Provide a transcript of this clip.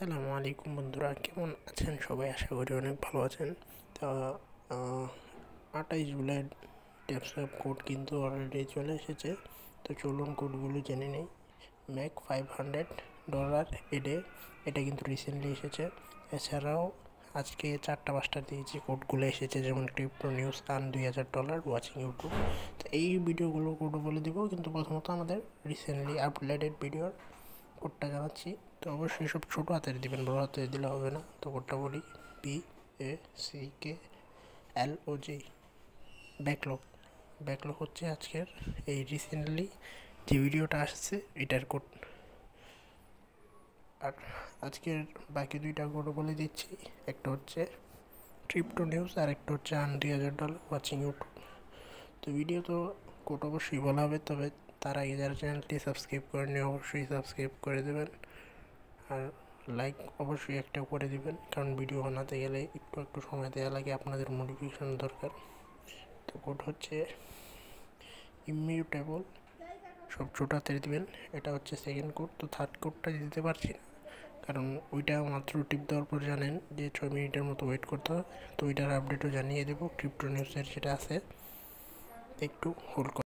আসসালামু আলাইকুম বন্ধুরা, কেমন আছেন সবাই? আশা করি অনেক ভালো আছেন। তা 28 জুলাই ট্যাপসঅ্যাপ কোড কিন্তু অলরেডি চলে এসেছে। তো চলুন কোডগুলো জেনে নেই। ম্যাক $500 এডে, এটা কিন্তু রিসেন্টলি এসেছে। এছাড়াও আজকে 4টা-5টা দিয়েছি কোডগুলো এসেছে, যেমন crypto news earn $2000 watching YouTube. তো এই ভিডিওগুলো কোড বলে দিব, কিন্তু প্রথমত আমাদের রিসেন্টলি আপলোডেড ভিডিওর কোডটা জানাচ্ছি। তো অবশ্যই সব ছোটো হাতের দিবেন, বড় হাতের দিলে হবে না। তো কোডটা বলি, BACKLOG। ব্যাকলগ হচ্ছে আজকের এই রিসেন্টলি যে ভিডিওটা আসছে এটার কোড। আর আজকের বাকি দুইটা কোড বলে দিচ্ছি। একটা হচ্ছে ক্রিপ্টো নিউজ আর একটা হচ্ছে আর্ন $2000 ওয়াচিং ইউটিউব। তো ভিডিও তো কোড অবশ্যই বলা হবে, তবে তার আগে যারা চ্যানেলটি সাবস্ক্রাইব করেনি অবশ্যই সাবস্ক্রাইব করে দেবেন। আর লাইক অবশ্যই একটা করে দিবেন, কারণ ভিডিও বানাতে গেলে একটু সময় দেওয়া লাগে, আপনাদের মোটিভেশন দরকার। তো কোড হচ্ছে ইমিউটেবল, সব ছোটো হাতের দিবেন। এটা হচ্ছে সেকেন্ড কোড। তো থার্ড কোডটা দিতে পারছি না, কারণ ওইটা মাত্র টিপ দেওয়ার পর জানেন যে 6 মিনিটের মতো ওয়েট করতে হবে। তো ওইটার আপডেটও জানিয়ে দেবো, ক্রিপ্টো নিউজের যেটা আছে, একটু হোল্ড